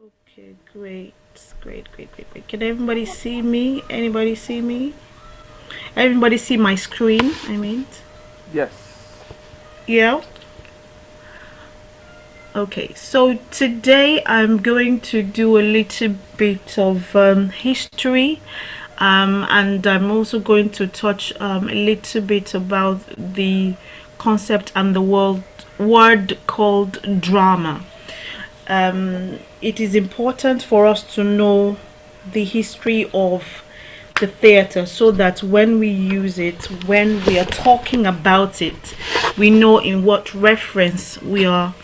Okay, great, great. Can everybody see me? Anybody see me? Everybody see my screen? I mean, Yes. yeah. Okay, so today I'm going to do a little bit of history, and I'm also going to touch a little bit about the concept and the word called drama. It is important for us to know the history of the theater so that when we use it, when we are talking about it, we know in what reference we are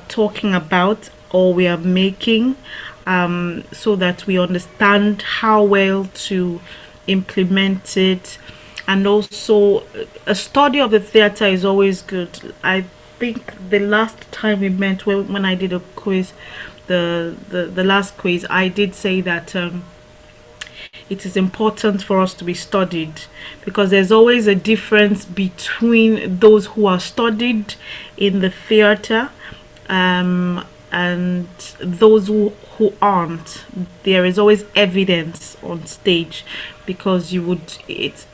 talking about or we are making, so that we understand how well to implement it. And also, a study of the theater is always good. I think the last time we met, when I did a quiz, the last quiz, I did say that it is important for us to be studied, because there's always a difference between those who are studied in the theater, and those who aren't. There is always evidence on stage, because you would it's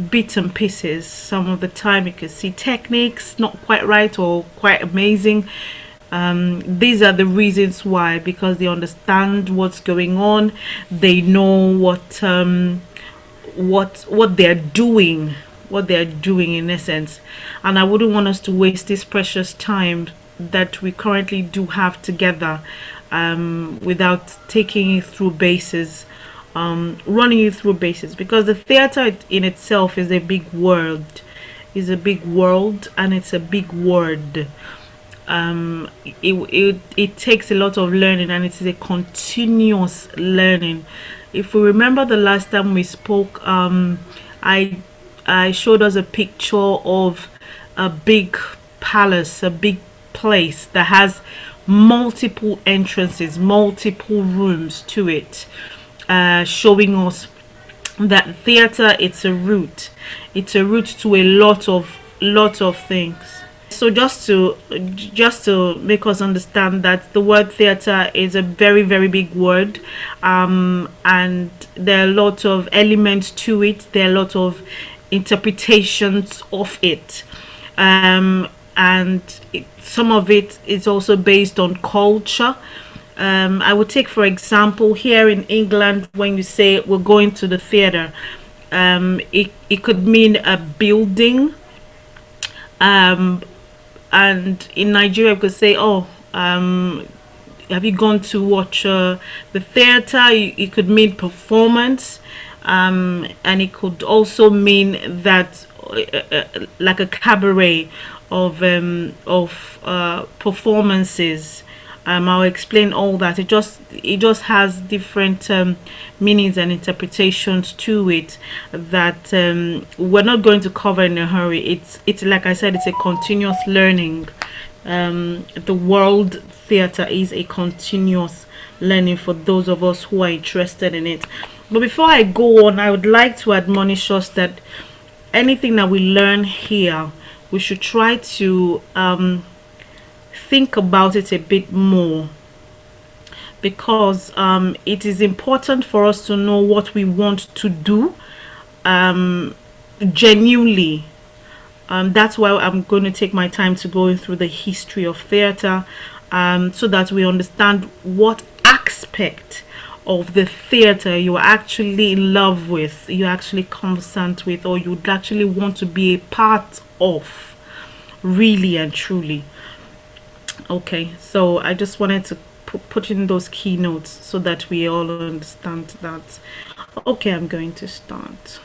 bits and pieces. Some of the time you can see techniques not quite right or quite amazing. These are the reasons why, because they understand what's going on, they know what they're doing, in essence. And I wouldn't want us to waste this precious time that we currently do have together, without taking it through bases, running it through bases, because the theater in itself is a big world, and it's a big word. It takes a lot of learning, and it is a continuous learning. If we remember the last time we spoke, I I showed us a picture of a big palace, a big place that has multiple entrances, multiple rooms to it, showing us that theater, it's a route to a lot of things. So just to make us understand that the word theater is a very very big word, and there are a lot of elements to it, there are a lot of interpretations of it, and some of it is also based on culture. I would take, for example, here in England, when you say we're going to the theater, it could mean a building, um, and in Nigeria, we could say, "Oh, have you gone to watch the theater?" It could mean performance, and it could also mean that, like a cabaret of performances. I'll explain all that. It just has different meanings and interpretations to it that we're not going to cover in a hurry. It's like I said, it's a continuous learning. The world theater is a continuous learning for those of us who are interested in it. But before I go on, I would like to admonish us that anything that we learn here, we should try to think about it a bit more, because it is important for us to know what we want to do, um, genuinely. That's why I'm going to take my time to go through the history of theater, so that we understand what aspect of the theater you are actually in love with, you're actually conversant with, or you'd actually want to be a part of, really and truly. Okay, so I just wanted to put in those keynotes so that we all understand that. Okay, I'm going to start.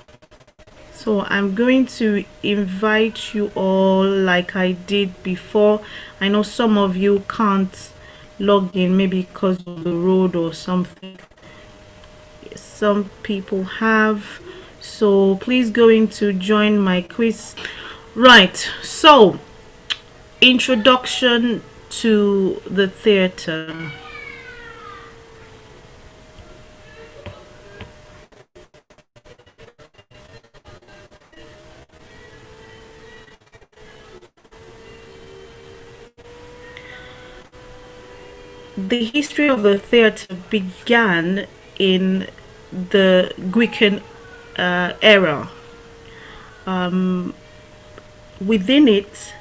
So I'm going to invite you all like I did before. I know some of you can't log in, maybe because of the road or something. Some people have. So please go in to join my quiz. Right, so introduction to the theater. the history of the theatre began in the Greek era. Within it,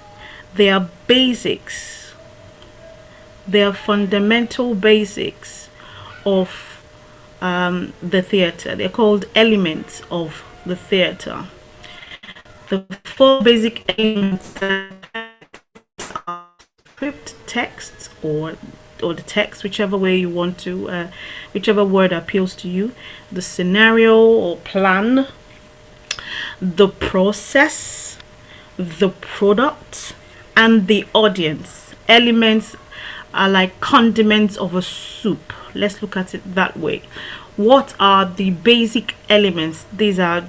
there are basics, there are fundamental basics of the theatre. They're called elements of the theatre. The four basic elements are script, text, or the text, whichever way you want to, whichever word appeals to you. The scenario or plan, the process, the product, and the audience. Elements are like condiments of a soup. Let's look at it that way. What are the basic elements? These are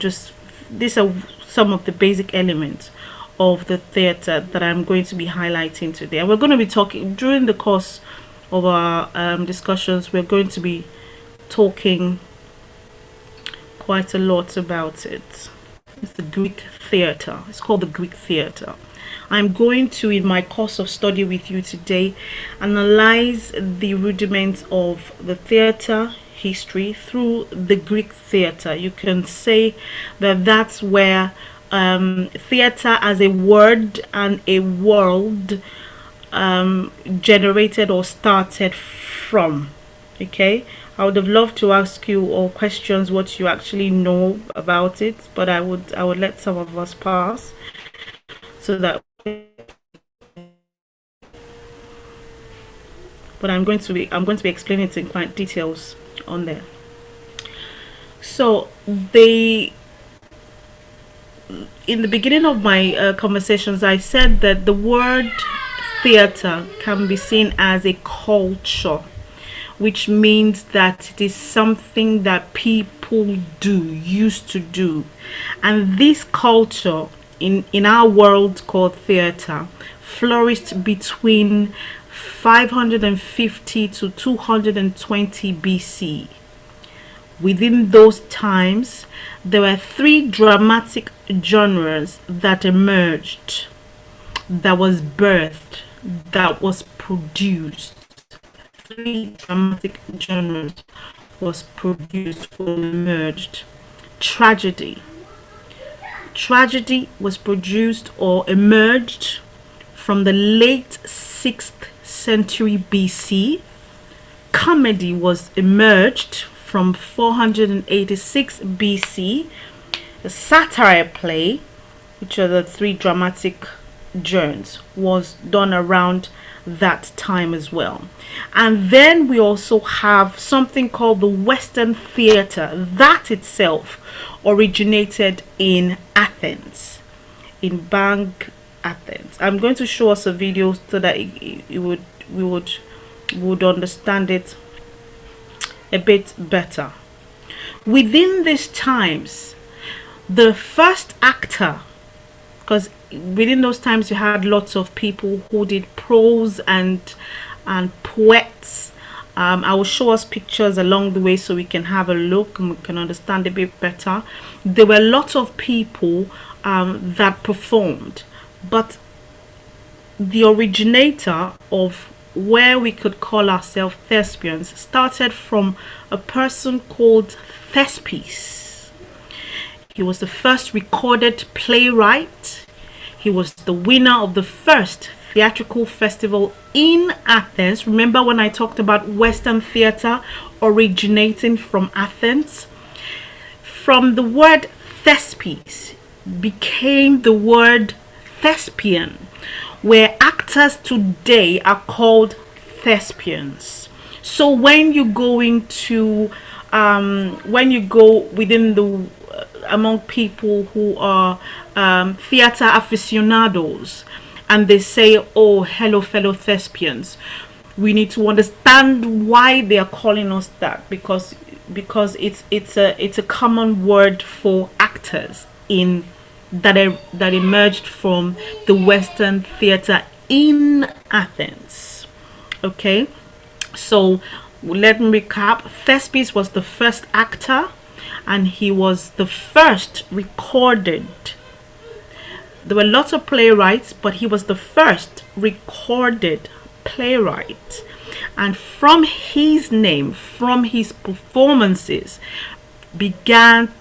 some of the basic elements of the theatre that I'm going to be highlighting today. And we're going to be talking during the course of our discussions. We're going to be talking quite a lot about it. It's the Greek theatre. It's called the Greek theatre. I'm going to, in my course of study with you today, analyze the rudiments of the theatre history through the Greek theatre. You can say that that's where theatre as a word and a world generated or started from. Okay, I would have loved to ask you all questions what you actually know about it, but I would let some of us pass so that. But I'm going to be explaining it in quite details on there. So in the beginning of my conversations, I said that the word theatre can be seen as a culture, which means that it is something that people used to do, and this culture in our world called theatre flourished between 550 to 220 BC. Within those times, there were three dramatic genres that emerged, that was birthed, that was produced. Three dramatic genres was produced or emerged. Tragedy was produced or emerged from the late 6th century BC. Comedy was emerged from 486 BC. The satire play, which are the three dramatic genres, was done around that time as well. And then we also have something called the Western theatre. That itself originated in Athens, in Bank, Athens. I'm going to show us a video so that we would understand it a bit better. Within these times, the first actor, because within those times you had lots of people who did prose and poets. I will show us pictures along the way so we can have a look and we can understand a bit better. There were lots of people that performed, but the originator of where we could call ourselves thespians started from a person called Thespis. He was the first recorded playwright. He was the winner of the first theatrical festival in Athens. Remember when I talked about Western theatre originating from Athens? From the word Thespis became the word thespian, where actors today are called thespians. So when you go within the among people who are theater aficionados, and they say, oh, hello fellow thespians, we need to understand why they are calling us that, because it's a common word for actors that emerged from the Western theater in Athens. Okay, so let me recap. Thespis was the first actor, and he was the first recorded. There were lots of playwrights, but he was the first recorded playwright, and from his name, from his performances, began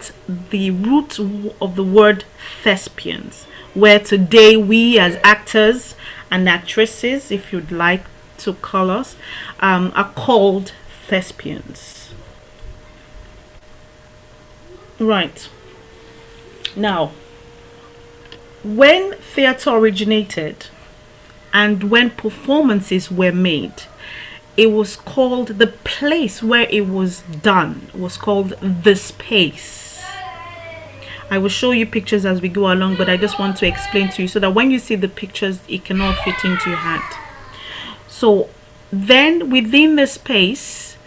the root of the word thespians, where today we as actors and actresses, if you'd like to call us, are called thespians. Right. Now, when theatre originated and when performances were made, it was called, the place where it was done was called the space. I will show you pictures as we go along, but I just want to explain to you so that when you see the pictures, it can all fit into your hand. So then within the space,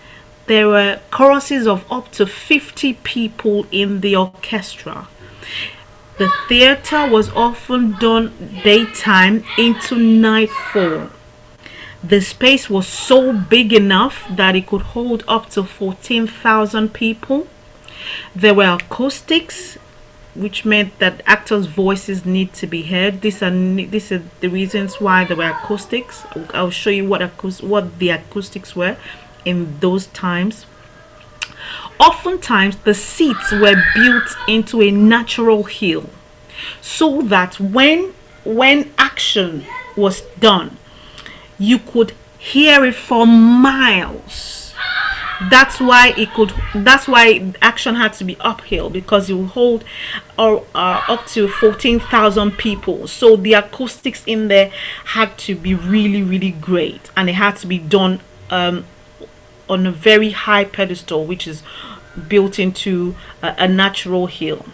there were choruses of up to 50 people in the orchestra. The theatre was often done daytime into nightfall. The space was so big enough that it could hold up to 14,000 people. There were acoustics, which meant that actors' voices need to be heard. These are the reasons why there were acoustics. I'll show you what the acoustics were in those times. Oftentimes, the seats were built into a natural hill, so that when action was done, you could hear it for miles. That's why action had to be uphill, because it would hold up to 14,000 people. So the acoustics in there had to be really, really great, and it had to be done on a very high pedestal, which is built into a natural hill.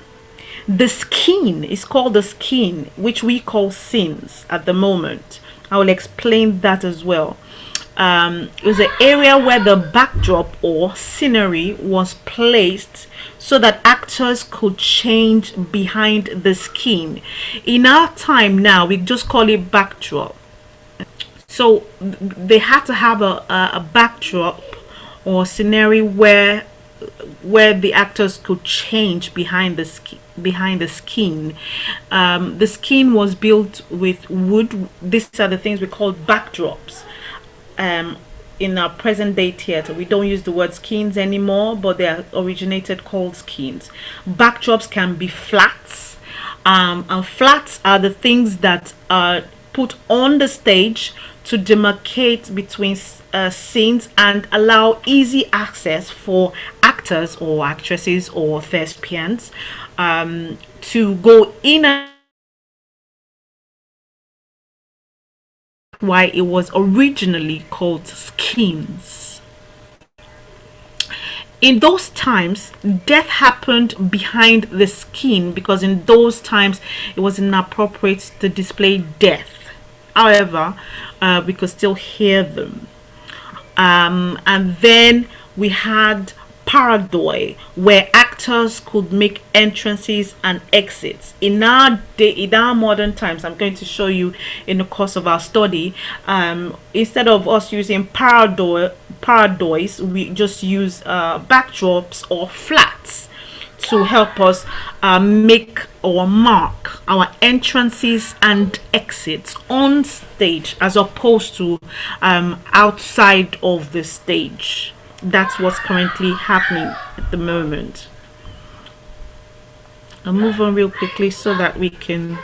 The skein is called the skein, which we call scenes at the moment. I will explain that as well. It was an area where the backdrop or scenery was placed so that actors could change behind the skein. In our time now, we just call it backdrop. So they had to have a backdrop or scenery where the actors could change behind the skein. The skein was built with wood. These are the things we call backdrops. In our present day theater, we don't use the word skeins anymore, but they are originated called skeins. Backdrops can be flats, and flats are the things that are put on the stage to demarcate between scenes and allow easy access for actors or actresses or thespians to go in and why it was originally called skeins. In those times, death happened behind the skein because in those times it was inappropriate to display death. However, we could still hear them. And then we had paradoi, where actors could make entrances and exits. In our modern times, I'm going to show you in the course of our study, instead of us using paradois, we just use backdrops or flats to help us make or mark our entrances and exits on stage, as opposed to outside of the stage. That's what's currently happening at the moment. I'll move on real quickly so that we can.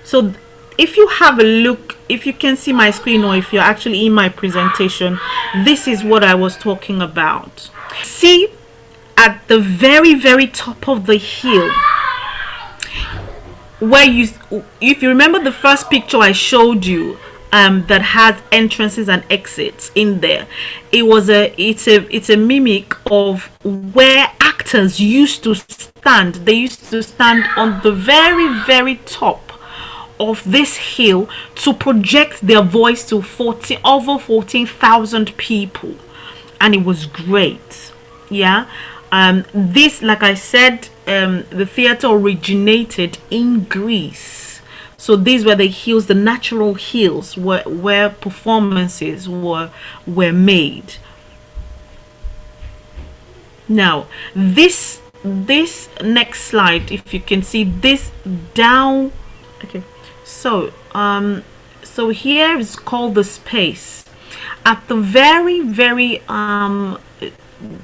So if you have a look, if you can see my screen, or if you're actually in my presentation, this is what I was talking about. See, at the very, very top of the hill, where if you remember the first picture I showed you, that has entrances and exits in there, it's a mimic of where actors used to stand. They used to stand on the very, very top of this hill to project their voice to over 14,000 people, and it was great. Yeah. This, like I said, the theater originated in Greece. So these were the hills, the natural hills where performances were made. Now, this next slide, if you can see this down. Okay, so So here is called the space. At the very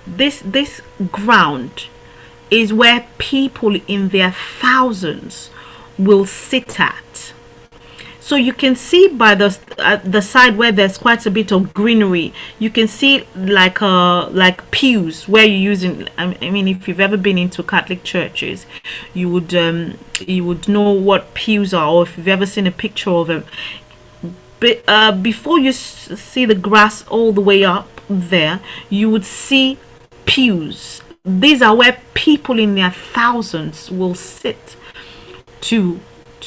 this ground is where people in their thousands will sit at. So you can see by the side where there's quite a bit of greenery, you can see like pews where you're using. I mean, if you've ever been into Catholic churches, you would know what pews are, or if you've ever seen a picture of them. But before you see the grass all the way up there, you would see pews. These are where people in their thousands will sit to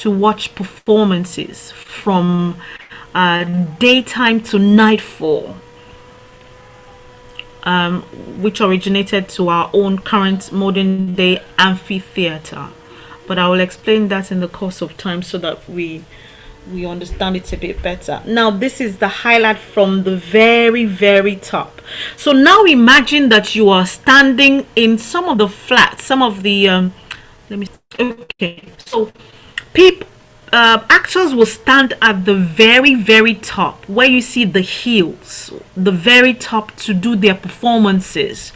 watch performances from daytime to nightfall, which originated to our own current modern day amphitheater. But I will explain that in the course of time so that we understand it a bit better. Now this is the highlight from the very top. So now imagine that you are standing in some of the flats, some of the so people, actors will stand at the very top where you see the hills, the very top, to do their performances.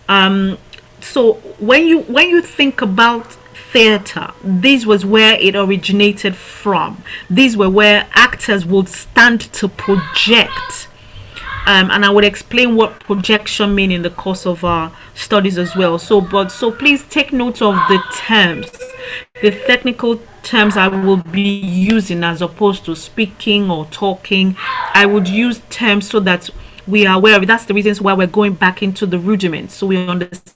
So when you think about theater, this was where it originated from. These were where actors would stand to project, and I would explain what projection mean in the course of our studies as well. So please take note of the terms, the technical terms I will be using, as opposed to speaking or talking. I would use terms so that we are aware of it. That's the reasons why we're going back into the rudiments, so we understand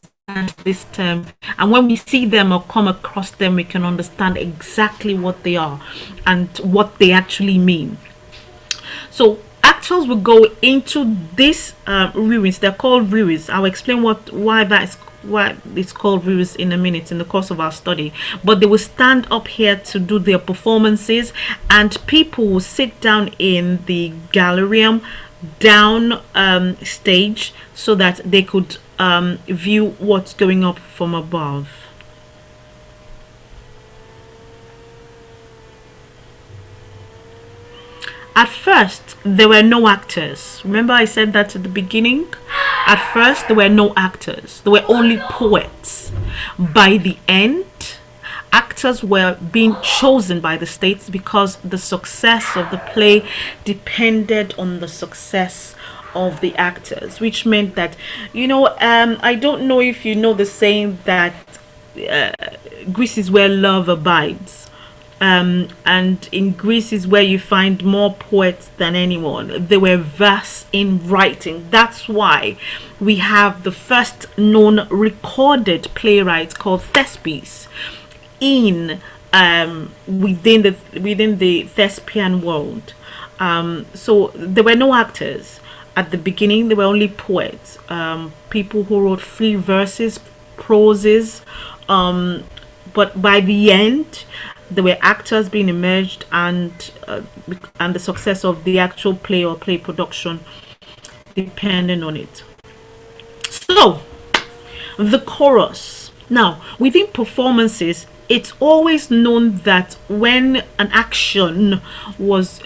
this term, and when we see them or come across them, we can understand exactly what they are and what they actually mean. So actors will go into these ruins. They're called ruins. I'll explain why it's called ruins in a minute in the course of our study. But they will stand up here to do their performances, and people will sit down in the gallerium down stage so that they could view what's going up from above. At first, there were no actors. Remember I said that at the beginning? At first, there were no actors. There were only poets. By the end, actors were being chosen by the states because the success of the play depended on the success of the actors, which meant that, I don't know if you know the saying that Greece is where love abides. And in Greece is where you find more poets than anyone. They were versed in writing. That's why we have the first known recorded playwright called Thespis in within the Thespian world. So there were no actors at the beginning. There were only poets, people who wrote free verses, proses, but by the end there were actors being emerged, and the success of the actual play or play production depending on it. So the chorus. Now within performances, it's always known that when an action was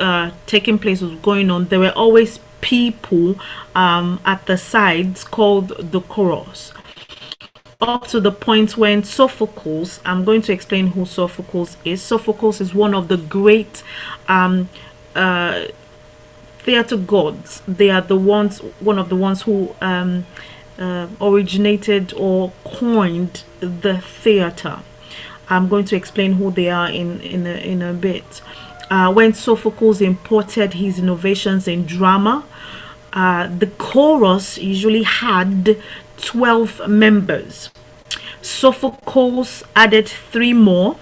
taking place, was going on, there were always people at the sides called the chorus, up to the point when Sophocles, I'm going to explain who Sophocles is. Sophocles is one of the great theater gods. They are one of the ones who originated or coined the theater. I'm going to explain who they are in a bit. When Sophocles imported his innovations in drama, the chorus usually had 12 members. Sophocles added 3 more.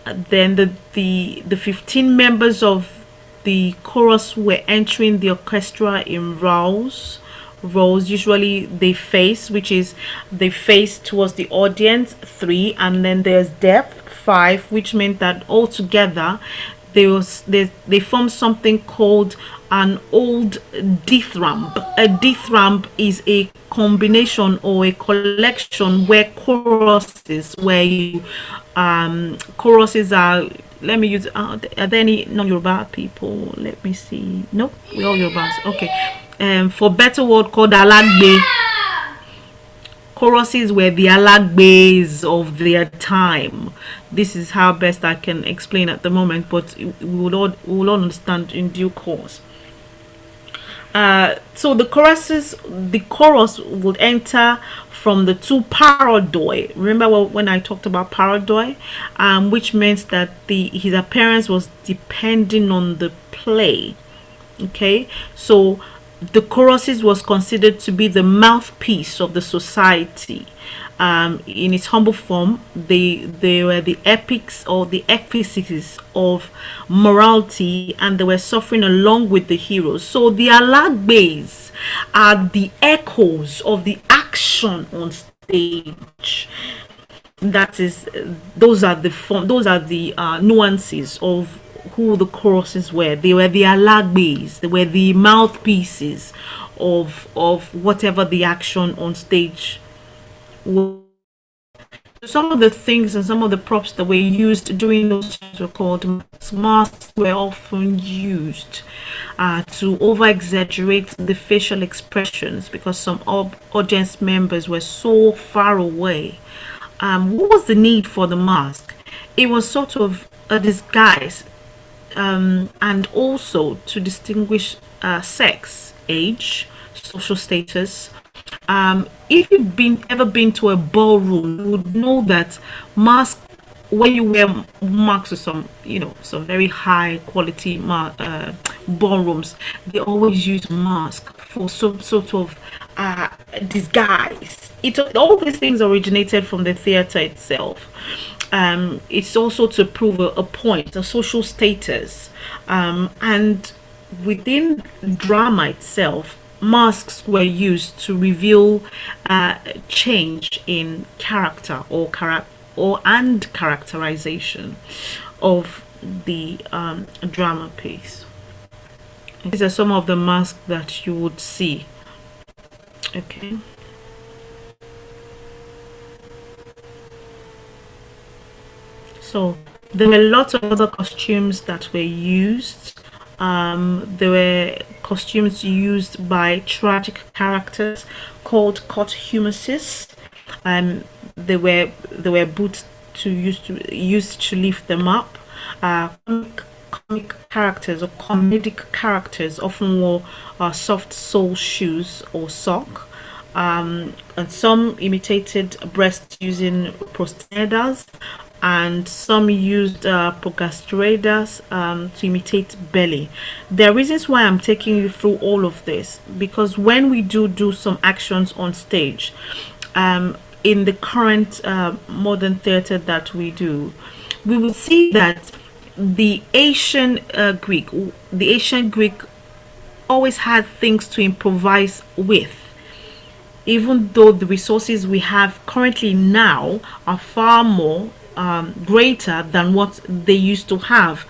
Then the 15 members of the chorus were entering the orchestra in rows. Usually they face, which is they face towards the audience, 3, and then there's depth, 5, which meant that altogether they form something called an old dithyramb. A dithyramb is a combination or a collection where choruses are let me use, are there any non-Yoruba people? Let me see. Nope, we all Yorubas. Okay. For better word called alagbe. Choruses were the alagbe's of their time. This is how best I can explain at the moment, but we will all understand in due course. So the chorus would enter from the two parodoi. Remember when I talked about parodoi, which meant that his appearance was depending on the play. Okay, so the choruses was considered to be the mouthpiece of the society. In its humble form, they were the epics or the epics of morality, and they were suffering along with the heroes. So the alagbes are the echoes of the action on stage. That is, those are the nuances of who the choruses were. They were the alagbes. They were the mouthpieces of whatever the action on stage was. Some of the things and some of the props that were used during those times were called masks. Masks were often used to over exaggerate the facial expressions because some audience members were so far away. What was the need for the mask? It was sort of a disguise, and also to distinguish sex, age, social status. If you've ever been to a ballroom, you would know that mask, when you wear masks to some very high quality ballrooms, they always use mask for some sort of disguise. All these things originated from the theater itself. It's also to prove a point, a social status, and within drama itself, masks were used to reveal change in character and characterization of the drama piece. These are some of the masks that you would see. Okay. So there were lots of other costumes that were used. There were costumes used by tragic characters called costumists. They were boots used to lift them up. Comic characters or comedic characters often wore soft sole shoes or sock. And some imitated breasts using prostenators, and some used progastrators to imitate belly. There are reasons why I'm taking you through all of this, because when we do some actions on stage, in the current modern theater that we do, we will see that the ancient Greek always had things to improvise with, even though the resources we have currently now are far more greater than what they used to have.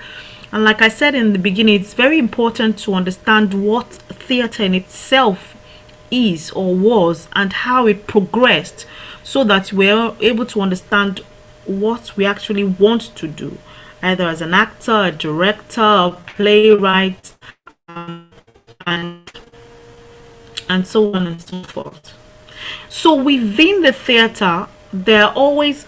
And like I said in the beginning, it's very important to understand what theater in itself is or was and how it progressed, so that we're able to understand what we actually want to do, either as an actor, a director, a playwright, and so on and so forth. So within the theater, there are always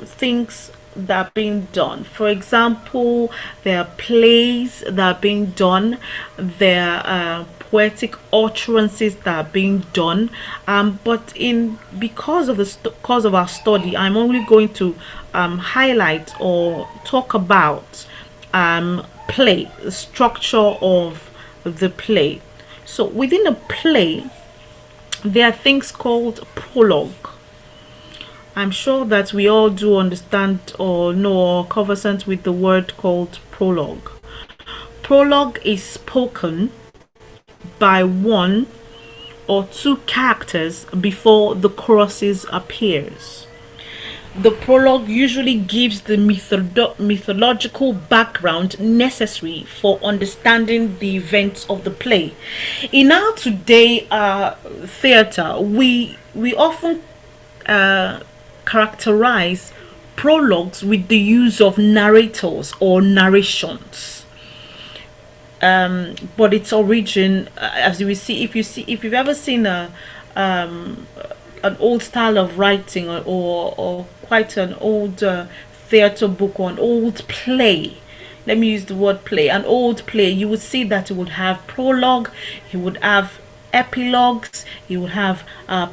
things that are being done. For example, there are plays that are being done, there are poetic utterances that are being done, but because of our study, I'm only going to highlight or talk about play, the structure of the play. So within a play, there are things called prologue. I'm sure that we all do understand or know or conversant with the word called prologue. Prologue is spoken by one or two characters before the choruses appears. The prologue usually gives the mythological background necessary for understanding the events of the play. In our today theater, we often characterize prologues with the use of narrators or narrations. But its origin, as you will see, if you've ever seen an old style of writing, or quite an old theater book or an old play, let me use the word play, an old play, you would see that it would have prologue, it would have epilogues, it would have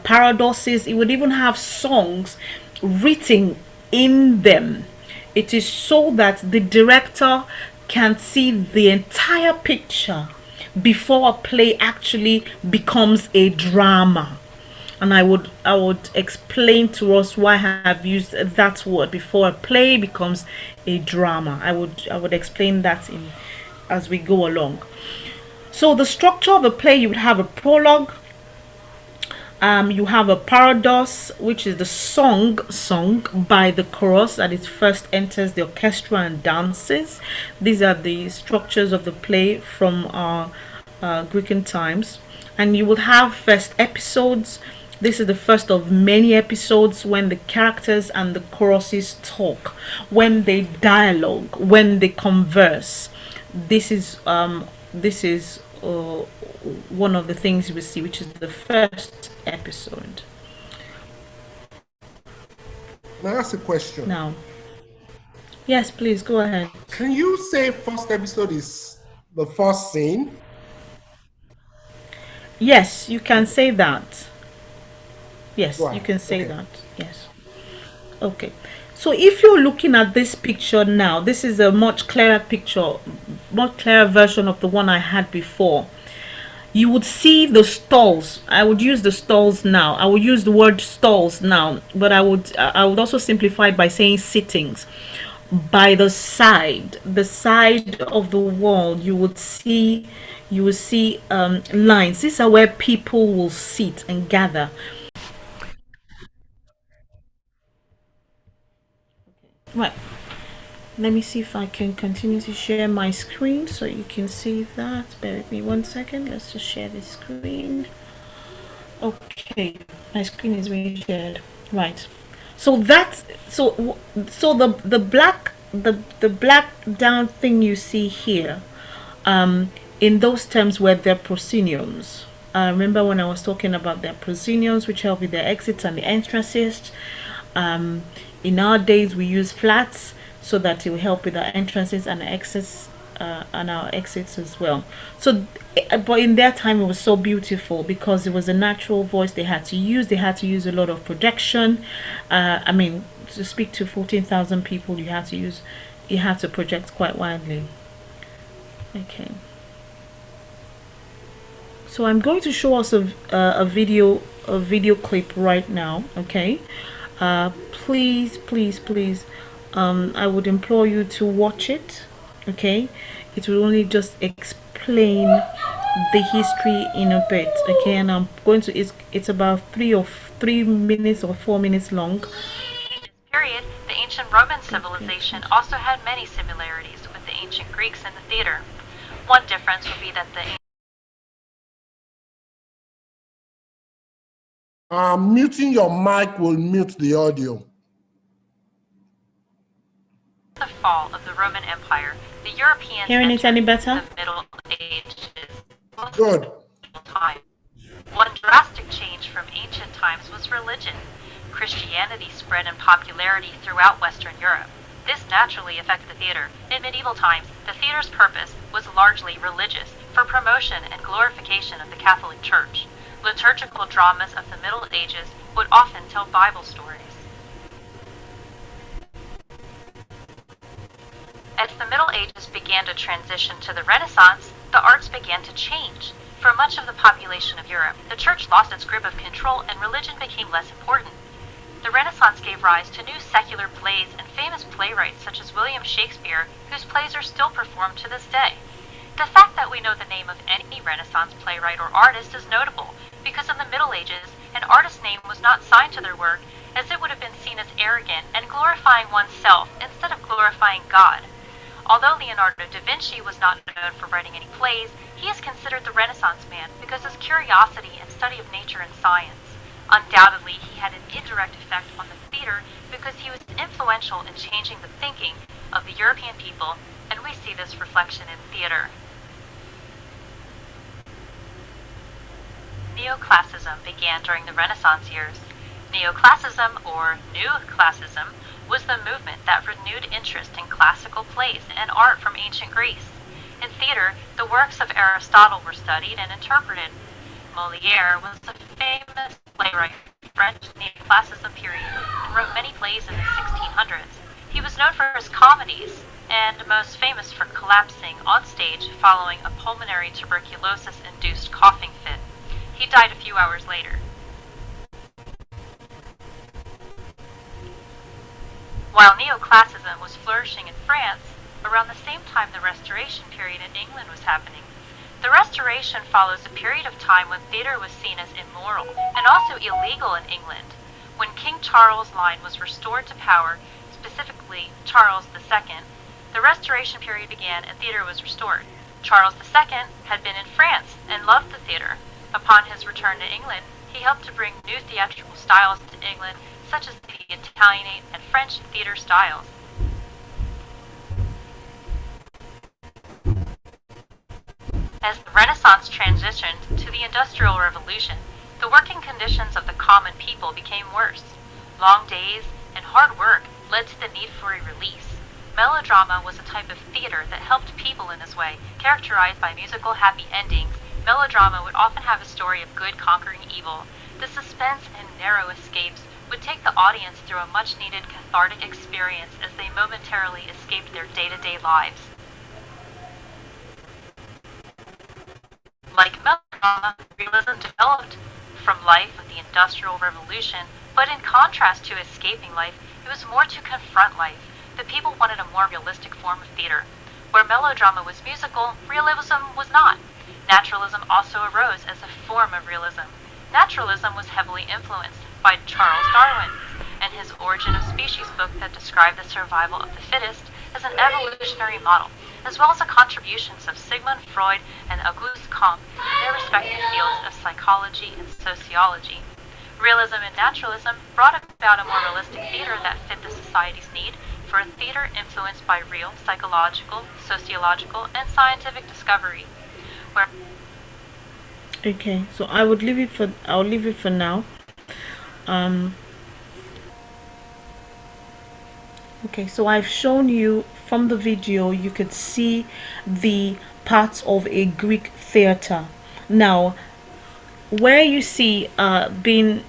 paradoxes, it would even have songs written in them. It is so that the director can see the entire picture before a play actually becomes a drama. And I would explain to us why I have used that word, before a play becomes a drama. I would explain that in as we go along. So the structure of a play, you would have a prologue, you have a paradox, which is the song sung by the chorus that it first enters the orchestra and dances. These are the structures of the play from our Greek times. And you will have first episodes. This is the first of many episodes, when the characters and the choruses talk, when they dialogue, when they converse. This is one of the things you will see, which is the first episode. May I ask a question? Now, yes, please go ahead. Can you say first episode is the first scene? Yes, you can say that. Yes, Right. you can say Okay. that. Yes. Okay. So if you're looking at this picture now, this is a much clearer picture, much clearer version of the one I had before. You would see the stalls. I would use the stalls now. I would use the word stalls now, but I would also simplify it by saying sittings. By the side of the wall, you will see lines. These are where people will sit and gather. Right. Let me see if I can continue to share my screen so you can see that. Bear with me 1 second. Let's just share the screen. Okay, my screen is being shared. Right. So that's so the black down thing you see here, in those terms were their prosceniums. Remember when I was talking about their prosceniums, which help with their exits and the entrances. In our days, we use flats so that it will help with our entrances and exits, and our exits as well. So, but in their time, it was so beautiful because it was a natural voice they had to use. They had to use a lot of projection. I mean, to speak to 14,000 people, you had to project quite widely. Okay. So I'm going to show us a video clip right now. Okay. Please, I would implore you to watch it. Okay, it will only just explain the history in a bit. Okay, and I'm going to, it's about 3 minutes or 4 minutes long. In this period, the ancient Roman civilization also had many similarities with the ancient Greeks in the theater. One difference would be that Muting your mic will mute the audio. the fall of the Roman Empire, the Europeans Hearing it any better? the Middle Ages. Good. Time. One drastic change from ancient times was religion. Christianity spread in popularity throughout Western Europe. This naturally affected the theater. In medieval times, the theater's purpose was largely religious, for promotion and glorification of the Catholic Church. Liturgical dramas of the Middle Ages would often tell Bible stories. As the Middle Ages began to transition to the Renaissance, the arts began to change. For much of the population of Europe, the Church lost its grip of control and religion became less important. The Renaissance gave rise to new secular plays and famous playwrights such as William Shakespeare, whose plays are still performed to this day. The fact that we know the name of any Renaissance playwright or artist is notable, because in the Middle Ages, an artist's name was not signed to their work, as it would have been seen as arrogant and glorifying oneself instead of glorifying God. Although Leonardo da Vinci was not known for writing any plays, he is considered the Renaissance man because his curiosity and study of nature and science. Undoubtedly, he had an indirect effect on the theater because he was influential in changing the thinking of the European people, and we see this reflection in theater. Neoclassism began during the Renaissance years. Neoclassism, or New Classism, was the movement that renewed interest in classical plays and art from ancient Greece. In theater, the works of Aristotle were studied and interpreted. Molière was a famous playwright of the French Neoclassicism period and wrote many plays in the 1600s. He was known for his comedies, and most famous for collapsing on stage following a pulmonary tuberculosis-induced coughing fit. He died a few hours later. While Neoclassicism was flourishing in France, around the same time the Restoration period in England was happening. The Restoration follows a period of time when theater was seen as immoral and also illegal in England. When King Charles' line was restored to power, specifically Charles II, the Restoration period began and theater was restored. Charles II had been in France and loved the theater. Upon his return to England, he helped to bring new theatrical styles to England, such as the Italianate and French theater styles. As the Renaissance transitioned to the Industrial Revolution, the working conditions of the common people became worse. Long days and hard work led to the need for a release. Melodrama was a type of theater that helped people in this way, characterized by musical happy endings. Melodrama would often have a story of good conquering evil. The suspense and narrow escapes would take the audience through a much-needed cathartic experience as they momentarily escaped their day-to-day lives. Like melodrama, realism developed from life of the Industrial Revolution, but in contrast to escaping life, it was more to confront life. The people wanted a more realistic form of theater. Where melodrama was musical, realism was not. Naturalism also arose as a form of realism. Naturalism was heavily influenced by Charles Darwin and his Origin of Species book that described the survival of the fittest as an evolutionary model, as well as the contributions of Sigmund Freud and Auguste Comte in their respective fields of psychology and sociology. Realism and naturalism brought about a more realistic theater that fit the society's need for a theater influenced by real psychological, sociological, and scientific discovery. Okay, so I'll leave it for now. Okay, so I've shown you from the video, you could see the parts of a Greek theater. Now, where you see the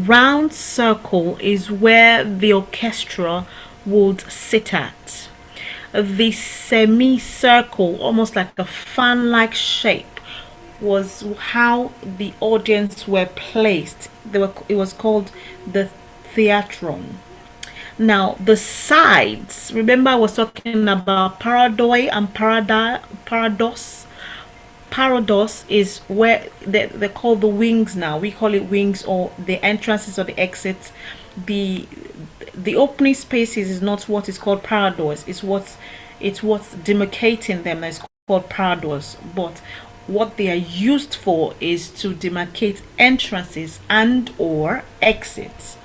round circle is where the orchestra would sit at. The semicircle, almost like a fan-like shape, was how the audience were placed. It was called the theatron. Now the sides, remember I was talking about paradoi and parados. Parados is where they call the wings. Now we call it wings, or the entrances or the exits. The opening spaces is not what is called parados. It's what's demarcating them that's called parados. But what they are used for is to demarcate entrances and or exits.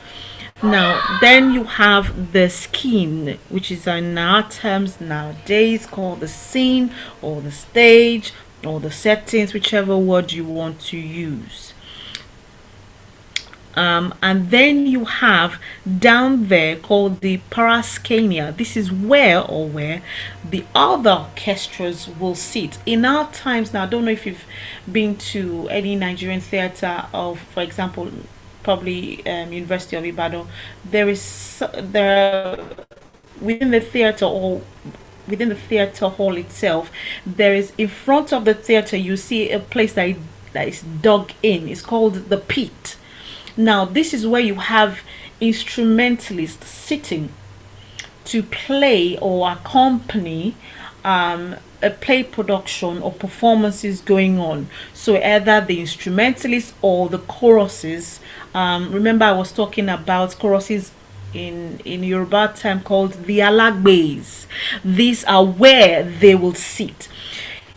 Now then you have the scene, which is in our terms nowadays called the scene or the stage or the settings, whichever word you want to use. And then you have down there called the paraskania. This is where the other orchestras will sit. In our times now, I don't know if you've been to any Nigerian theater of, for example, probably University of Ibadan. Within the theater or within the theater hall itself, there is, in front of the theater, you see a place that is dug in. It's called the pit. Now this is where you have instrumentalists sitting to play or accompany a play production or performances going on. So either the instrumentalists or the choruses. Remember I was talking about choruses in Yoruba time called the alagbe's. These are where they will sit.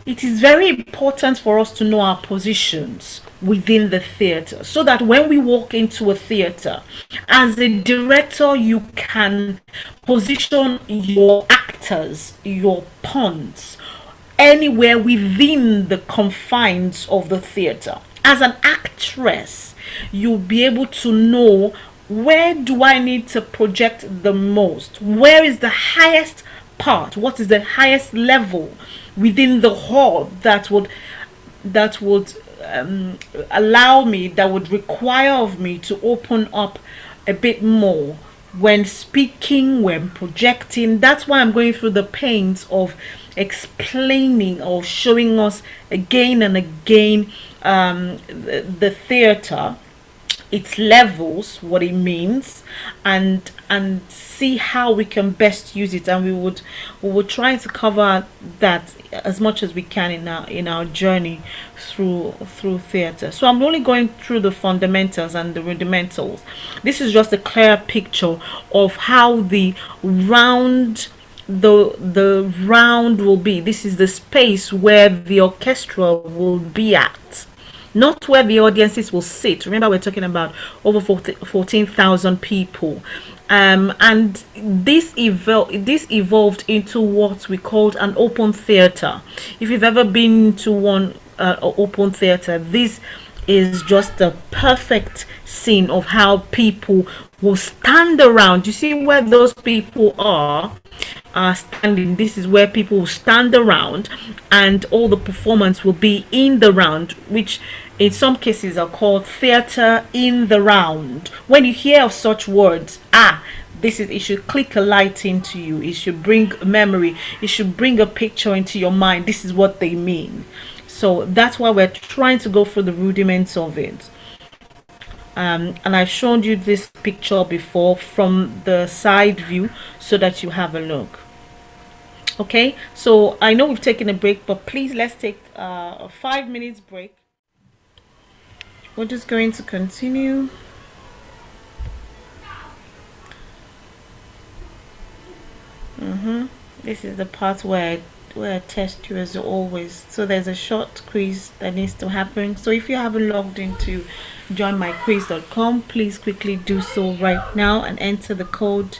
it is very important for us to know our positions within the theater, so that when we walk into a theater, as a director, you can position your actors, your pawns, anywhere within the confines of the theater. As an actress, you'll be able to know, where do I need to project the most? Where is the highest part? What is the highest level within the hall that would allow me, that would require of me to open up a bit more when speaking, when projecting. That's why I'm going through the pains of explaining or showing us again and again the theater, its levels, what it means, and see how we can best use it. And we would try to cover that as much as we can in our journey through theater. So I'm only going through the fundamentals and the rudimentals. This is just a clear picture of how the round will be. This is the space where the orchestra will be at, not where the audiences will sit. Remember, we're talking about over 14,000 people. And this evolved into what we called an open theater. If you've ever been to one open theater, this is just a perfect scene of how people will stand around. You see where those people are standing. This is where people will stand around, and all the performance will be in the round, which in some cases are called theater in the round. When you hear of such words, it should click a light into you. It should bring memory. It should bring a picture into your mind. This is what they mean. So that's why we're trying to go through the rudiments of it. And I've shown you this picture before from the side view so that you have a look. Okay, so I know we've taken a break, but please, let's take a 5 minutes break. We're just going to continue. This is the part where I test you as always. So there's a short quiz that needs to happen. So if you haven't logged into joinmyquiz.com, please quickly do so right now and enter the code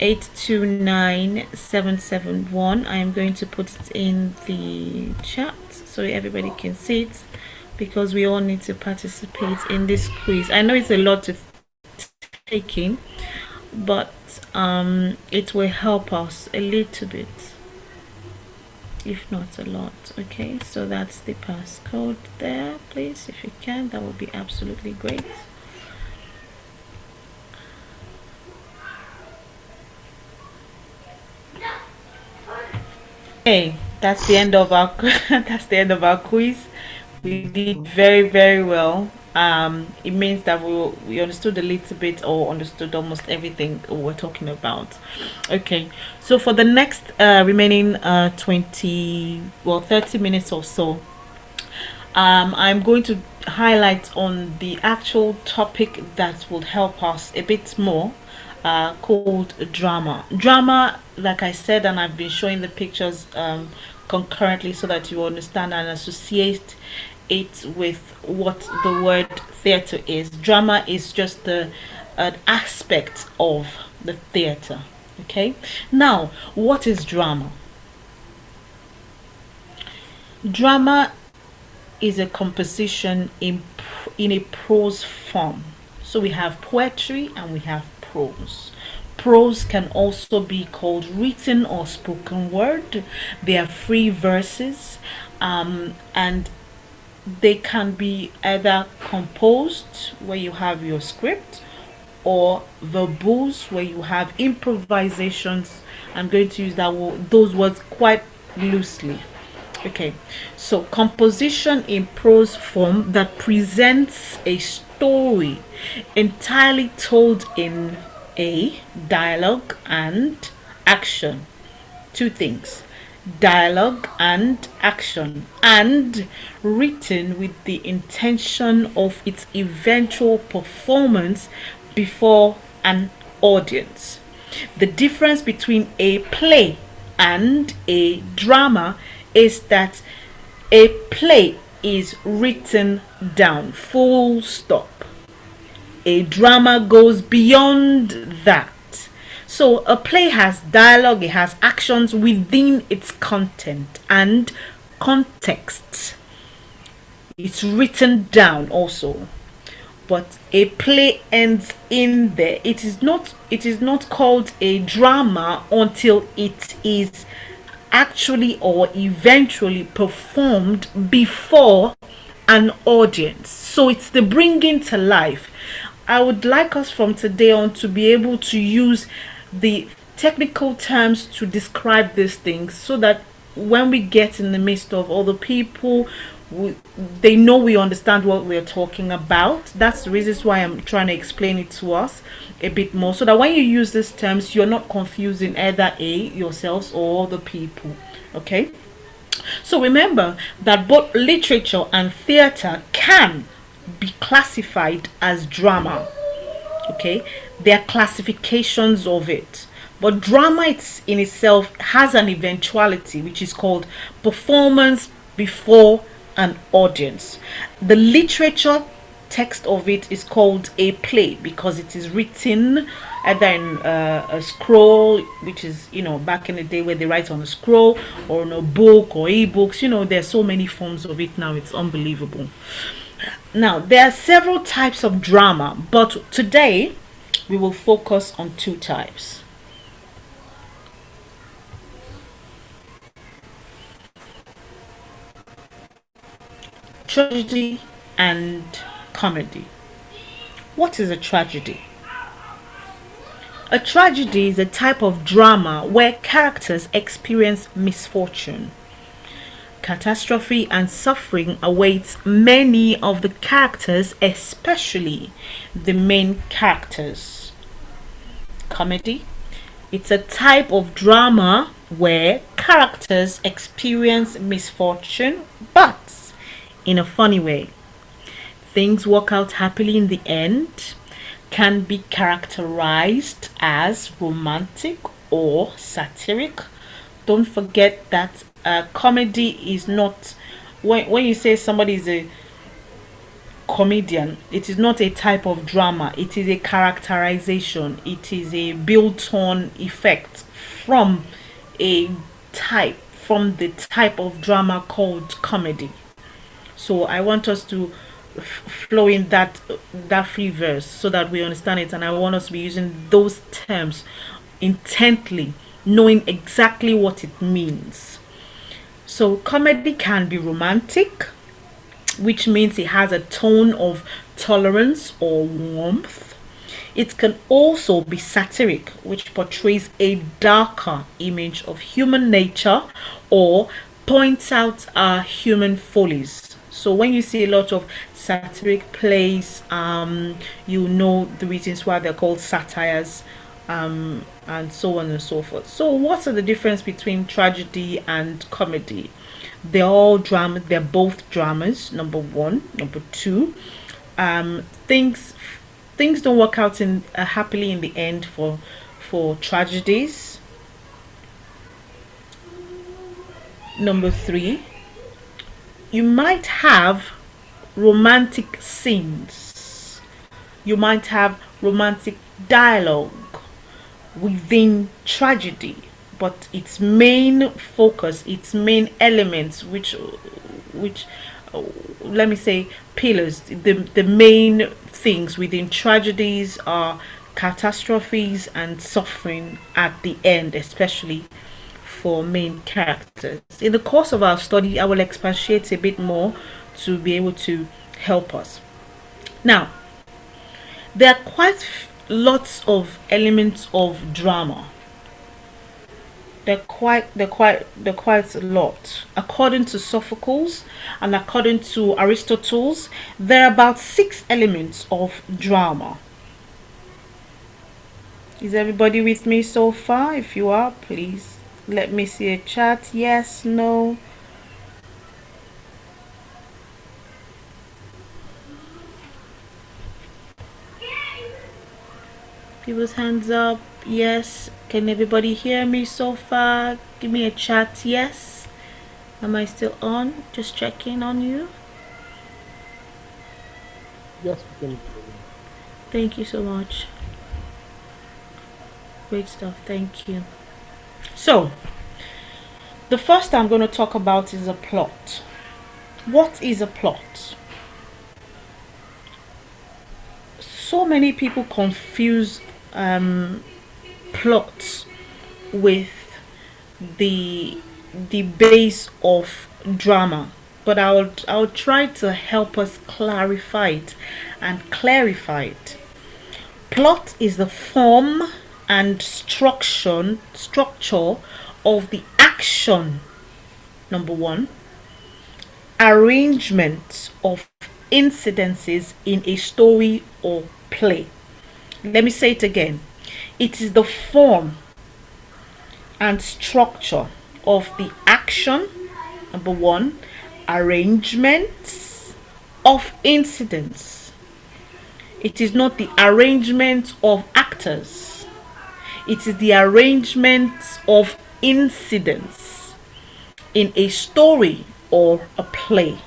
829771. I am going to put it in the chat so everybody can see it, because we all need to participate in this quiz. I know it's a lot to take in, but it will help us a little bit, if not a lot. Okay, so that's the passcode there. Please, if you can, that would be absolutely great. Okay, that's the end of our that's the end of our quiz. We did very, very well. It means that we understood a little bit, or understood almost everything we're talking about. Okay, so for the next remaining 30 minutes or so, I'm going to highlight on the actual topic that will help us a bit more, called drama. Drama, like I said, and I've been showing the pictures concurrently so that you understand and associate it with what the word theater is. Drama is just an aspect of the theater. Okay, now what is drama? Drama is a composition in a prose form. So we have poetry and we have prose. Prose can also be called written or spoken word. They are free verses, and they can be either composed, where you have your script, or verbose, where you have improvisations. I'm going to use those words quite loosely. Okay, so composition in prose form that presents a story entirely told in a dialogue and action. Two things: dialogue and action, and written with the intention of its eventual performance before an audience. The difference between a play and a drama is that A play is written down, full stop. A drama goes beyond that. So a play has dialogue, it has actions within its content and context. It's written down also. But a play ends in there. It is not called a drama until it is actually or eventually performed before an audience. So it's the bringing to life. I would like us from today on to be able to use the technical terms to describe these things so that when we get in the midst of other people, they know we understand what we're talking about. That's the reason why I'm trying to explain it to us a bit more, so that when you use these terms, you're not confusing either yourselves or other people. Okay, so remember that both literature and theater can be classified as drama. Okay, there are classifications of it, but drama in itself has an eventuality which is called performance before an audience. The literature text of it is called a play because it is written either in a scroll, which is, back in the day where they write on a scroll, or in a book or ebooks. There's so many forms of it now, it's unbelievable. Now, there are several types of drama, but today we will focus on two types. Tragedy and comedy. What is a tragedy? A tragedy is a type of drama where characters experience misfortune. Catastrophe and suffering awaits many of the characters, especially the main characters. Comedy. It's a type of drama where characters experience misfortune, but in a funny way. Things work out happily in the end, can be characterized as romantic or satiric. Don't forget that comedy is not, when you say somebody is a comedian, it is not a type of drama, it is a characterization, it is a built-on effect from the type of drama called comedy. So I want us to flow in that free verse so that we understand it, and I want us to be using those terms intently, knowing exactly what it means. So comedy can be romantic, which means it has a tone of tolerance or warmth. It can also be satiric, which portrays a darker image of human nature or points out our human follies. So when you see a lot of satiric plays, you know the reasons why they're called satires, and so on and so forth. So what's the difference between tragedy and comedy? They're all drama. They're both dramas. Number one. Number two, things don't work out in happily in the end for tragedies. Number three, you might have romantic scenes. You might have romantic dialogue within tragedy, but its main focus, its main elements, which let me say pillars, the main things within tragedies are catastrophes and suffering at the end, especially for main characters. In the course of our study, I will expatiate a bit more to be able to help us. Now, there are quite lots of elements of drama. They're quite a lot. According to Sophocles and according to Aristotle's, there are about 6 elements of drama. Is everybody with me so far? If you are, please let me see a chat. Yes, no. People's hands up. Yes. Can everybody hear me so far? Give me a chat. Yes. Am I still on? Just checking on you. Yes, we can. Thank you so much. Great stuff. Thank you. So, the first I'm going to talk about is a plot. What is a plot? So many people confuse plots with the base of drama, but I'll try to help us clarify it and clarify it. Plot is the form and structure of the action. Number one, arrangement of incidences in a story or play. Let me say it again. It is the form and structure of the action. Number one, arrangements of incidents. It is not the arrangement of actors. It is the arrangement of incidents in a story or a play.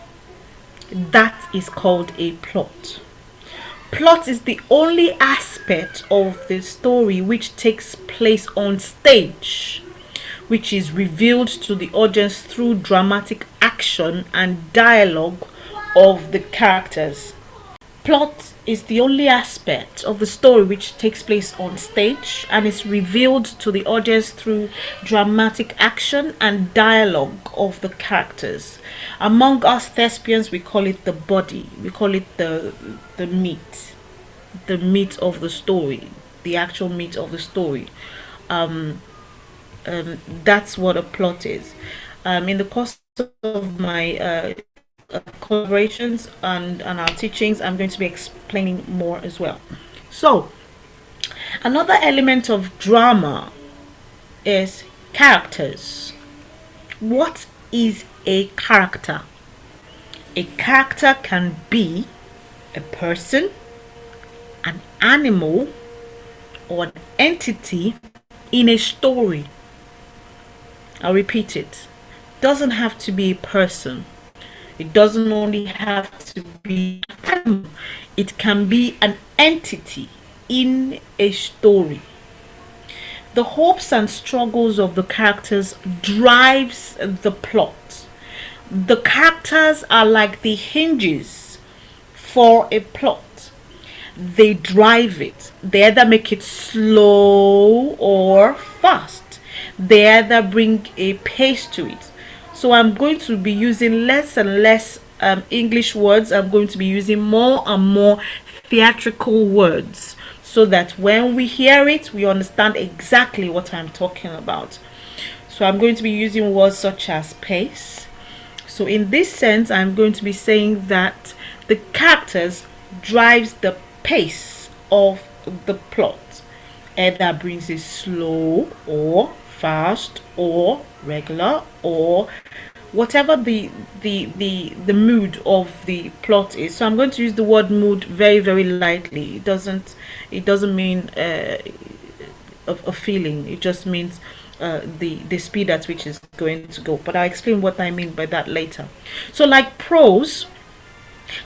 That is called a plot. Plot is the only aspect of the story which takes place on stage, which is revealed to the audience through dramatic action and dialogue of the characters. Plot is the only aspect of the story which takes place on stage and is revealed to the audience through dramatic action and dialogue of the characters. Among us thespians, we call it the body. We call it the meat of the story, the actual meat of the story. That's what a plot is. In the course of my collaborations and our teachings, I'm going to be explaining more as well. So, another element of drama is characters. What is a character? A character can be a person, an animal, or an entity in a story. I'll repeat it. Doesn't have to be a person. It doesn't only have to be an animal. It can be an entity in a story. The hopes and struggles of the characters drives the plot. The characters are like the hinges for a plot. They drive it. They either make it slow or fast. They either bring a pace to it. So I'm going to be using less and less English words. I'm going to be using more and more theatrical words so that when we hear it, we understand exactly what I'm talking about. So I'm going to be using words such as pace. So in this sense, I'm going to be saying that the characters drives the pace of the plot. Either brings it slow or fast or regular or whatever the mood of the plot is. So I'm going to use the word mood very, very lightly. It doesn't mean a feeling. It just means the speed at which it's going to go. But I'll explain what I mean by that later. So like prose,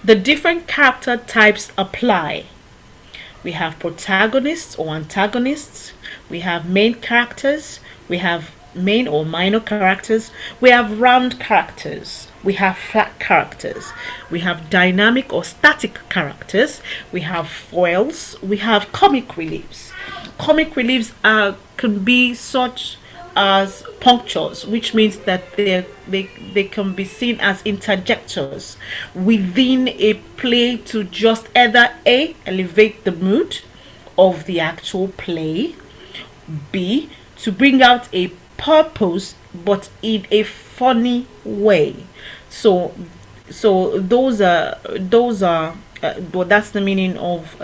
the different character types apply. We have protagonists or antagonists. We have main characters. We have main or minor characters. We have round characters. We have flat characters. We have dynamic or static characters. We have foils. We have comic reliefs. Comic reliefs can be such as punctures, which means that they can be seen as interjectors within a play to just either A, elevate the mood of the actual play, B, to bring out a purpose but in a funny way. So those are well, that's the meaning of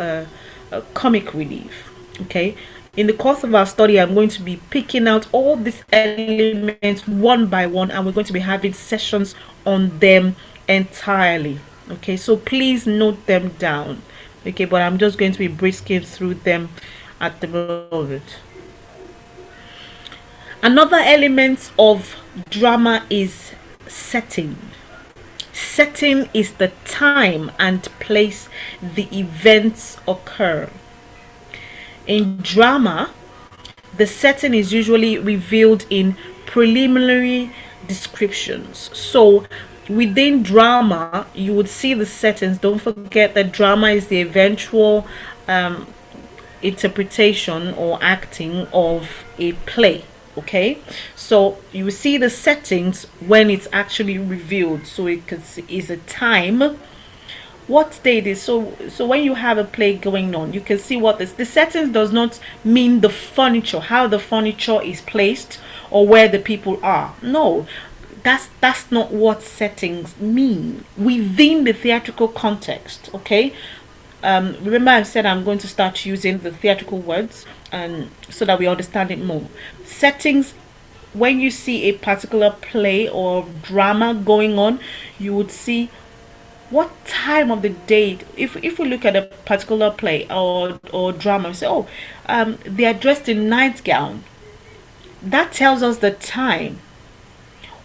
comic relief. Okay, in the course of our study, I'm going to be picking out all these elements one by one, and we're going to be having sessions on them entirely. Okay, so please note them down. Okay, but I'm just going to be brisking through them at the moment. Another element of drama is setting. Setting is the time and place the events occur. In drama, the setting is usually revealed in preliminary descriptions. So within drama, you would see the settings. Don't forget that drama is the eventual interpretation or acting of a play. Okay, so you will see the settings when it's actually revealed. So it is a time, what date is. So when you have a play going on, you can see what the settings does not mean the furniture, how the furniture is placed or where the people are. No, that's not what settings mean within the theatrical context. Okay, remember I said I'm going to start using the theatrical words, and so that we understand it more. Settings, when you see a particular play or drama going on, you would see what time of the day. If we look at a particular play or drama, we say, oh, they are dressed in nightgown. That tells us the time.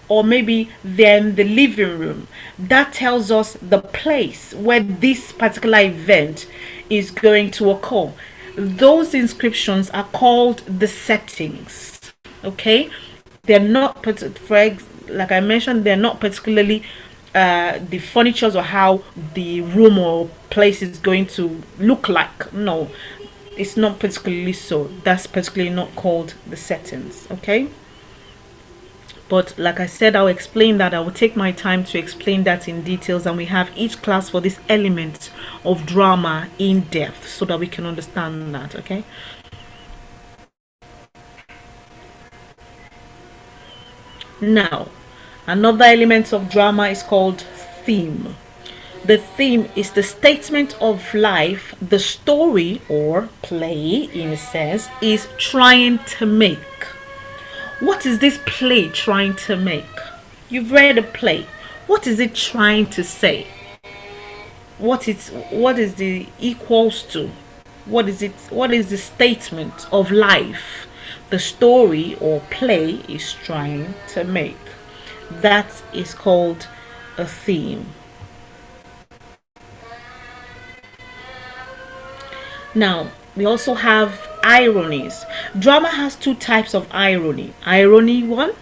Or maybe they're in the living room. That tells us the place where this particular event is going to occur. Those inscriptions are called the settings. Okay, they're not, like I mentioned, they're not particularly the furnitures or how the room or place is going to look like. No, it's not particularly so. That's particularly not called the settings. Okay, but like I said, I'll explain that. I will take my time to explain that in details, and we have each class for this element of drama in depth so that we can understand that. Okay, now another element of drama is called theme. The theme is the statement of life the story or play, in a sense, is trying to make. What is this play trying to make? You've read a play. What is it trying to say? What is the equals to? What is it? What is the statement of life the story or play is trying to make? That is called a theme. Now, we also have ironies. Drama has two types of irony. Irony one,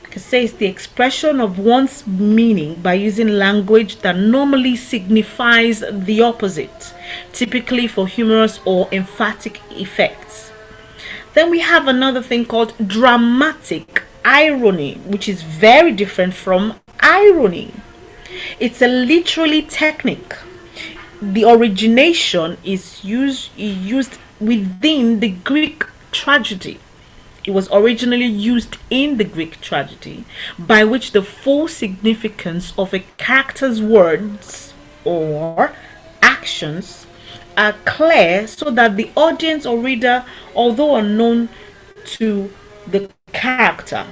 I can say, it's the expression of one's meaning by using language that normally signifies the opposite, typically for humorous or emphatic effects. Then we have another thing called dramatic irony, which is very different from irony. It's a literary technique. The origination is used within the Greek tragedy. It was originally used in the Greek tragedy, by which the full significance of a character's words or actions are clear, so that the audience or reader, although unknown to the character.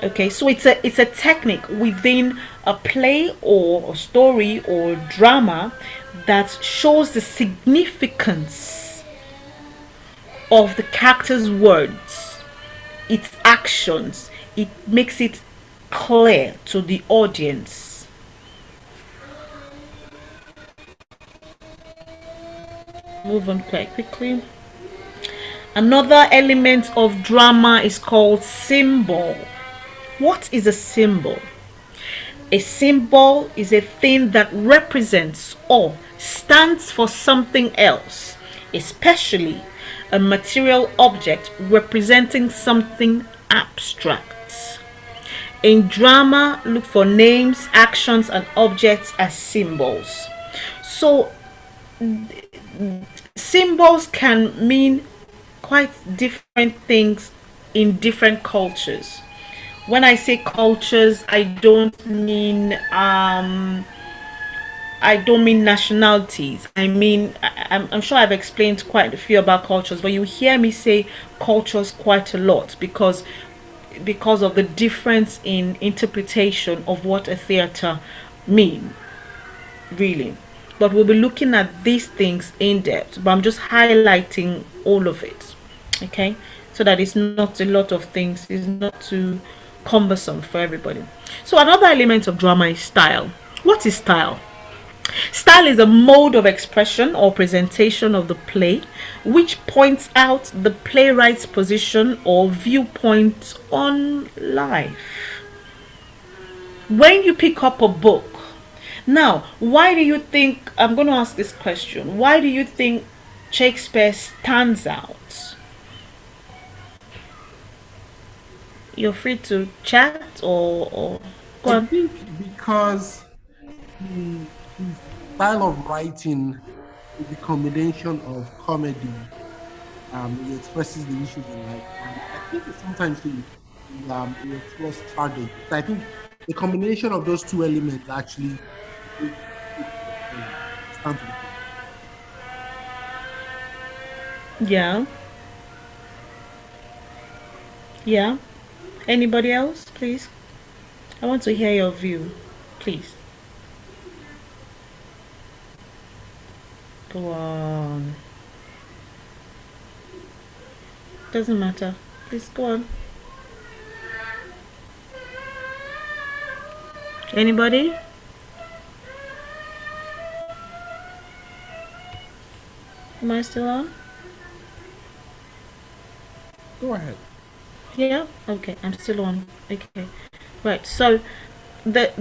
Okay, so it's a technique within a play or a story or drama that shows the significance of the character's words, its actions. It makes it clear to the audience. Move on quite quickly. Another element of drama is called symbol. What is a symbol? A symbol is a thing that represents or stands for something else, especially a material object representing something abstract. In drama, look for names, actions, and objects as symbols. So, symbols can mean quite different things in different cultures. When I say cultures, I don't mean nationalities. I'm sure I've explained quite a few about cultures, but you hear me say cultures quite a lot because of the difference in interpretation of what a theater means, really. But we'll be looking at these things in depth, but I'm just highlighting all of it, okay, so that it's not a lot of things, it's not too cumbersome for everybody. So another element of drama is style. What is style? Style is a mode of expression or presentation of the play which points out the playwright's position or viewpoint on life. When you pick up a book, now, why do you think, I'm going to ask this question, why do you think Shakespeare stands out? You're free to chat or go I on. think because his style of writing is a combination of comedy. He expresses the issues in life, and I think it sometimes he explores tragedy. So I think the combination of those two elements actually makes Shakespeare stand to the point. Yeah, yeah. Anybody else, please? I want to hear your view, please. Go on. Doesn't matter. Please go on. Anybody? Am I still on? Go ahead. Yeah. Okay, I'm still on. Okay. Right. So the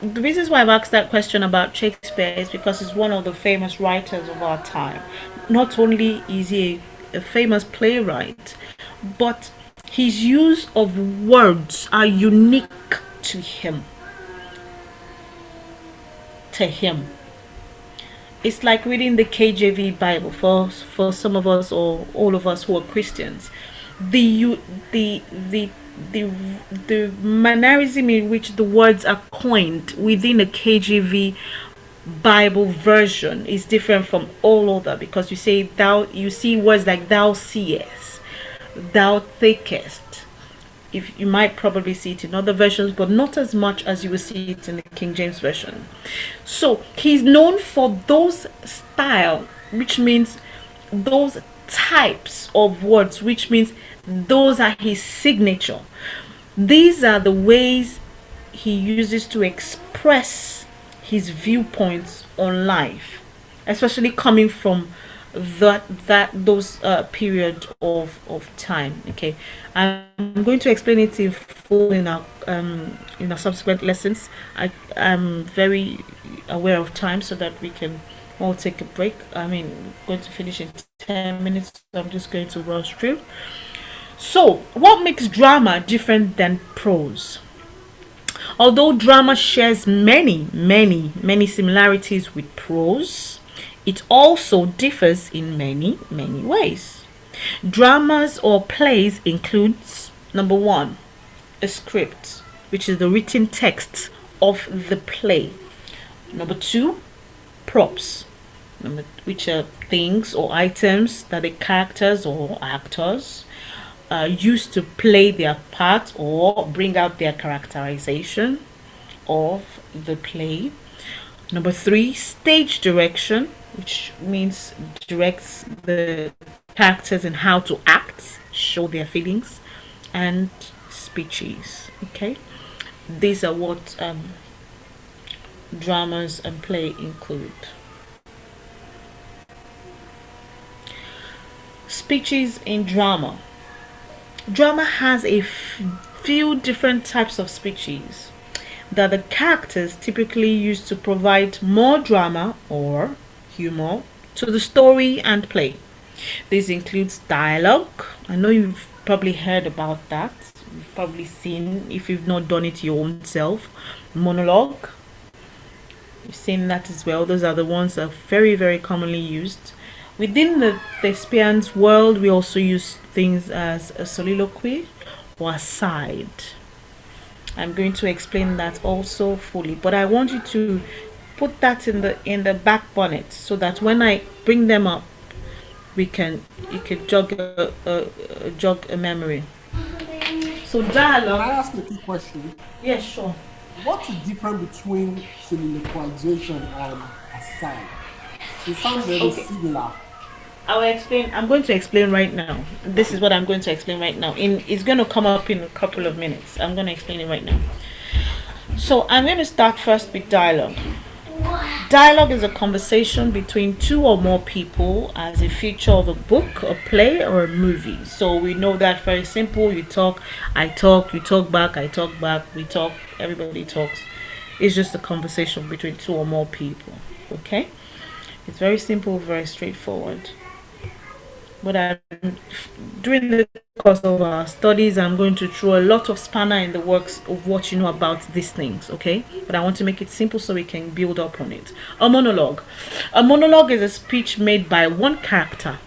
reasons why I've asked that question about Shakespeare is because he's one of the famous writers of our time. Not only is he a famous playwright, but his use of words are unique to him. To him. It's like reading the KJV Bible for some of us or all of us who are Christians. The the the the the mannerism in which the words are coined within a KJV Bible version is different from all other, because you see words like thou seest, thou thinkest. If you might probably see it in other versions, but not as much as you will see it in the King James version. So he's known for those style, which means those types of words, which means those are his signature. These are the ways he uses to express his viewpoints on life, especially coming from those period of time. Okay, I'm going to explain it in full in our subsequent lessons. I'm very aware of time, so that we can all take a break. I mean, we're going to finish in 10 minutes, so I'm just going to rush through. So, what makes drama different than prose? Although drama shares many similarities with prose, it also differs in many ways. Dramas or plays includes, number one, a script, which is the written text of the play. Number two, props, which are things or items that the characters or actors used to play their part or bring out their characterization of the play. Number three, stage direction, which means directs the characters in how to act, show their feelings, and speeches. Okay, these are what dramas and play include. Speeches in drama. Drama has a few different types of speeches that the characters typically use to provide more drama or humor to the story and play. This includes dialogue. I know you've probably heard about that. You've probably seen, if you've not done it your own self, monologue. You've seen that as well. Those are the ones that are very commonly used. Within the thespian's world, we also use things as a soliloquy or aside. I'm going to explain that also fully, but I want you to put that in the back bonnet, so that when I bring them up, you can jog a memory. So Can dialogue. I ask a quick question? Yes, sure. What's the difference between soliloquization and aside? They sound very Okay. similar. I'm going to explain right now. This is what I'm going to explain right now. It's going to come up in a couple of minutes. I'm going to explain it right now. So I'm going to start first with dialogue. Dialogue is a conversation between two or more people as a feature of a book, a play, or a movie. So we know that very simple. You talk, I talk, you talk back, I talk back, we talk, everybody talks. It's just a conversation between two or more people. Okay? It's very simple, very straightforward. But during the course of our studies, I'm going to throw a lot of spanner in the works of what you know about these things, okay? But I want to make it simple so we can build up on it. A monologue. A monologue is a speech made by one character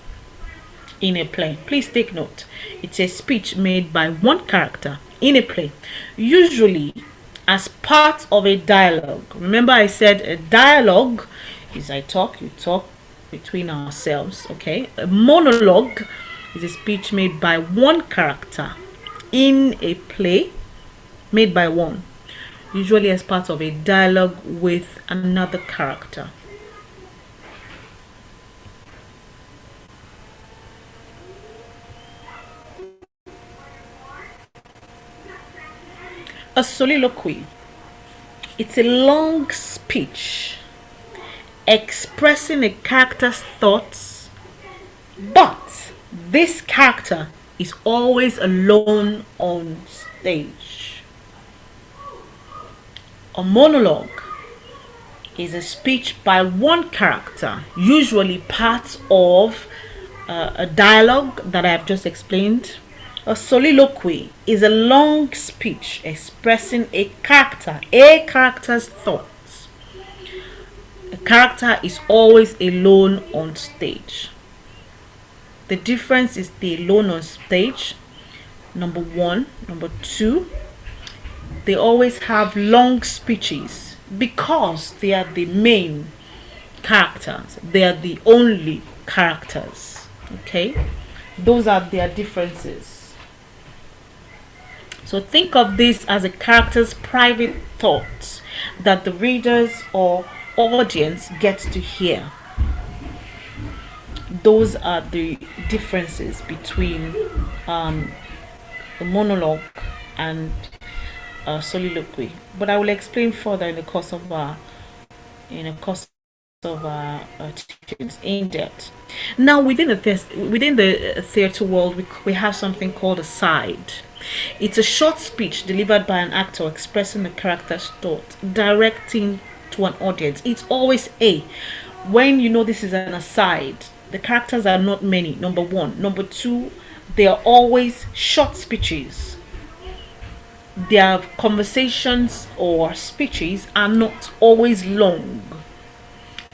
in a play. Please take note. It's a speech made by one character in a play, usually as part of a dialogue. Remember, I said a dialogue is I talk, you talk, between ourselves. Okay, a monologue is a speech made by one character in a play, made by one, usually as part of a dialogue with another character. A soliloquy, it's a long speech expressing a character's thoughts, but this character is always alone on stage. A monologue is a speech by one character, usually part of a dialogue that I have just explained. A soliloquy is a long speech expressing a character's thoughts. A character is always alone on stage. The difference is the alone on stage, number one. Number two, they always have long speeches because they are the main characters. They are the only characters. Okay? Those are their differences. So think of this as a character's private thoughts that the readers or audience gets to hear. Those are the differences between a monologue and a soliloquy. But I will explain further in the course of our teachings in depth. Now, within the theater world, we have something called a side. It's a short speech delivered by an actor expressing the character's thought, directing to an audience. It's always when you know this is an aside, the characters are not many, number one. Number two, they are always short speeches. Their conversations or speeches are not always long.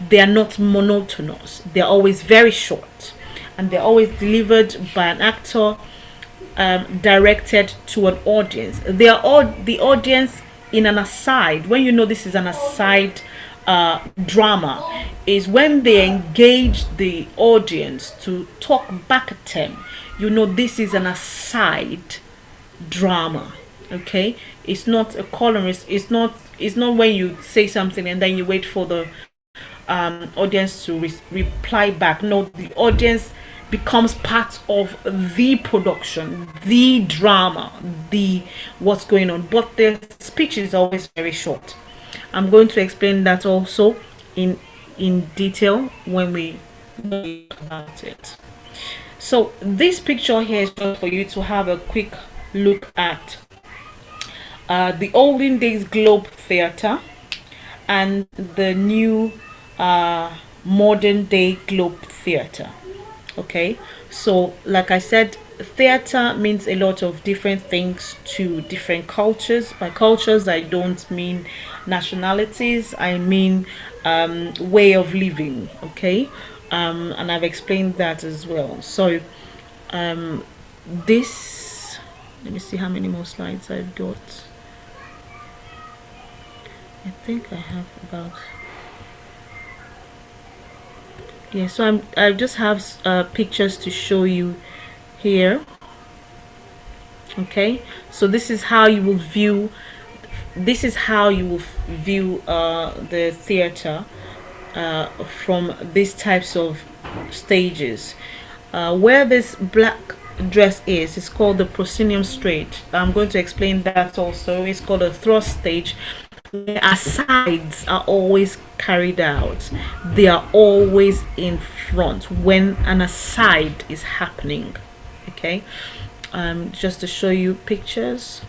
They are not monotonous. They're always very short, and they're always delivered by an actor, directed to an audience. They are all the audience in an aside. When you know this is an aside drama, is when they engage the audience to talk back at them. You know this is an aside drama. Okay, it's not a columnist. It's not when you say something and then you wait for the audience to reply back. No, the audience becomes part of the production, the drama, the what's going on. But the speech is always very short. I'm going to explain that also in detail when we talk about it. So this picture here is just for you to have a quick look at the olden days Globe Theatre and the new modern day Globe Theatre. Okay, so like I said, theater means a lot of different things to different cultures. By cultures, I don't mean nationalities, I mean way of living. Okay, and I've explained that as well. So this, let me see how many more slides I've got. I think I have about, yeah, so I just have pictures to show you here. Okay, so this is how you will view the theater from these types of stages. Where this black dress is called the proscenium stage. I'm going to explain that also. It's called a thrust stage. Asides are always carried out, they are always in front when an aside is happening. Okay, just to show you pictures.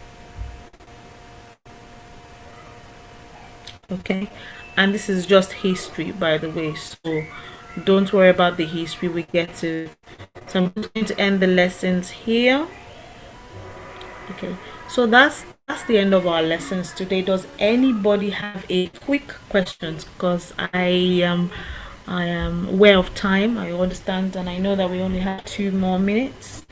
Okay, and this is just history, by the way, so don't worry about the history. We get to, so I'm just going to end the lessons here. Okay, so that's the end of our lessons today. Does anybody have a quick questions? Because I am aware of time, I understand, and I know that we only have 2 more minutes.